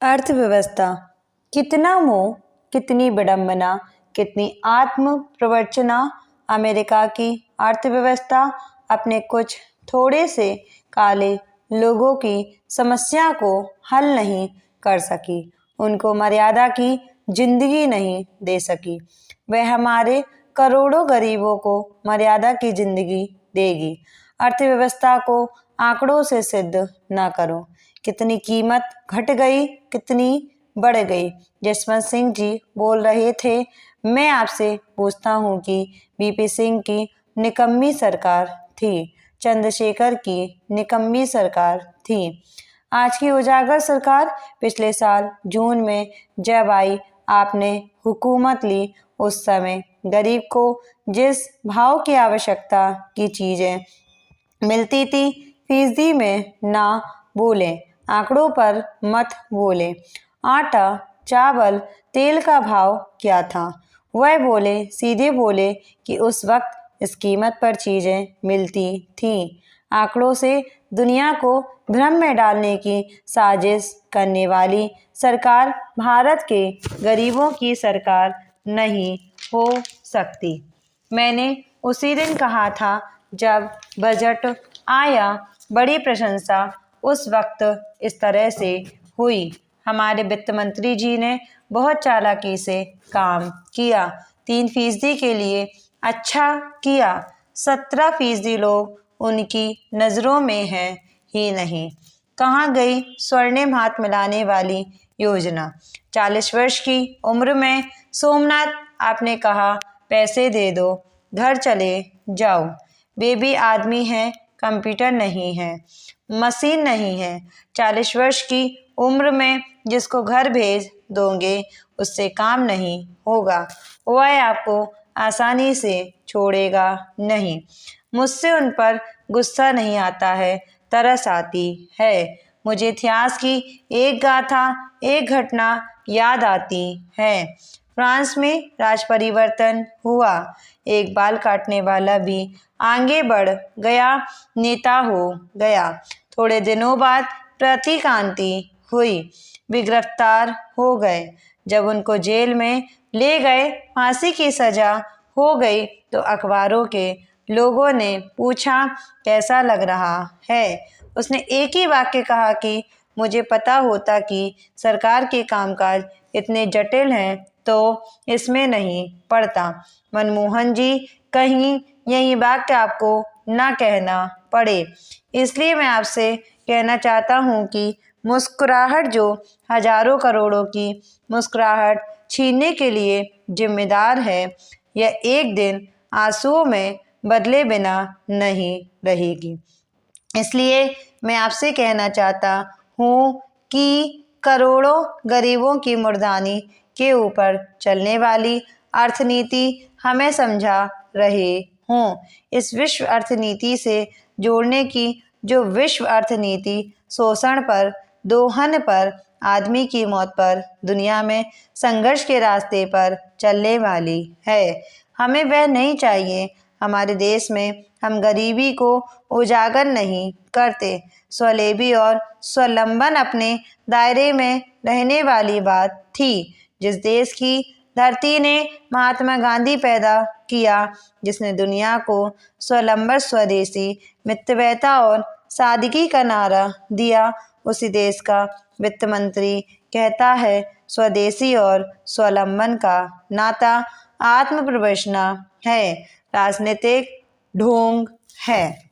अर्थव्यवस्था। कितना मोह, कितनी विडंबना, कितनी आत्म प्रवंचना। अमेरिका की अर्थव्यवस्था अपने कुछ थोड़े से काले लोगों की समस्या को हल नहीं कर सकी, उनको मर्यादा की जिंदगी नहीं दे सकी। वह हमारे करोड़ों गरीबों को मर्यादा की जिंदगी देगी। अर्थव्यवस्था को आंकड़ों से सिद्ध न करो। कितनी कीमत घट गई, कितनी बढ़ गई। जसवंत सिंह जी बोल रहे थे। मैं आपसे पूछता हूँ कि बीपी सिंह की निकम्मी सरकार थी, चंद्रशेखर की निकम्मी सरकार थी। आज की उजागर सरकार पिछले साल जून में जब आई, आपने हुकूमत ली, उस समय गरीब को जिस भाव की आवश्यकता की चीजें मिलती थी, फीसदी में ना बोले, आंकड़ों पर मत बोले। आटा, चावल, तेल का भाव क्या था, वह बोले, सीधे बोले कि उस वक्त इस कीमत पर चीजें मिलती थीं। आंकड़ों से दुनिया को भ्रम में डालने की साजिश करने वाली सरकार भारत के गरीबों की सरकार नहीं हो सकती। मैंने उसी दिन कहा था जब बजट आया, बड़ी प्रशंसा उस वक्त इस तरह से हुई। हमारे वित्त मंत्री जी ने बहुत चालाकी से काम किया। 3% के लिए अच्छा किया। 17% लोग उनकी नज़रों में हैं ही नहीं। कहाँ गई स्वर्णिम हाथ मिलाने वाली योजना? 40 वर्ष की उम्र में सोमनाथ, आपने कहा पैसे दे दो, घर चले जाओ। बेबी आदमी है, कंप्यूटर नहीं है, मशीन नहीं है। 40 वर्ष की उम्र में जिसको घर भेज दोगे, उससे काम नहीं होगा। वह आपको आसानी से छोड़ेगा नहीं। मुझसे उन पर गुस्सा नहीं आता है, तरस आती है। मुझे इतिहास की एक गाथा, एक घटना याद आती है। फ्रांस में राज परिवर्तन हुआ। एक बाल काटने वाला भी आगे बढ़ गया, नेता हो गया। थोड़े दिनों बाद प्रतिक्रांति हुई, वे गिरफ्तार हो गए। जब उनको जेल में ले गए, फांसी की सजा हो गई, तो अखबारों के लोगों ने पूछा कैसा लग रहा है। उसने एक ही वाक्य कहा कि मुझे पता होता कि सरकार के कामकाज इतने जटिल हैं तो इसमें नहीं पड़ता। मनमोहन जी, कहीं यही वाक्य आपको ना कहना पड़े, इसलिए मैं आपसे कहना चाहता हूँ कि मुस्कुराहट जो हजारों करोड़ों की मुस्कुराहट छीनने के लिए जिम्मेदार है, यह एक दिन आंसुओं में बदले बिना नहीं रहेगी। इसलिए मैं आपसे कहना चाहता हूँ कि करोड़ों गरीबों की मुर्दानी के ऊपर चलने वाली अर्थनीति हमें समझा रहे हों। इस विश्व अर्थनीति से जोड़ने की जो विश्व अर्थनीति शोषण पर, दोहन पर, आदमी की मौत पर, दुनिया में संघर्ष के रास्ते पर चलने वाली है, हमें वह नहीं चाहिए। हमारे देश में हम गरीबी को उजागर नहीं करते। स्वलेबी और स्वावलंबन अपने दायरे में रहने वाली बात थी। जिस देश की धरती ने महात्मा गांधी पैदा किया, जिसने दुनिया को स्वावलंबन, स्वदेशी, मितव्ययिता और सादगी का नारा दिया, उसी देश का वित्त मंत्री कहता है स्वदेशी और स्वावलंबन का नाता आत्म प्रवंचना है, राजनीतिक ढोंग है।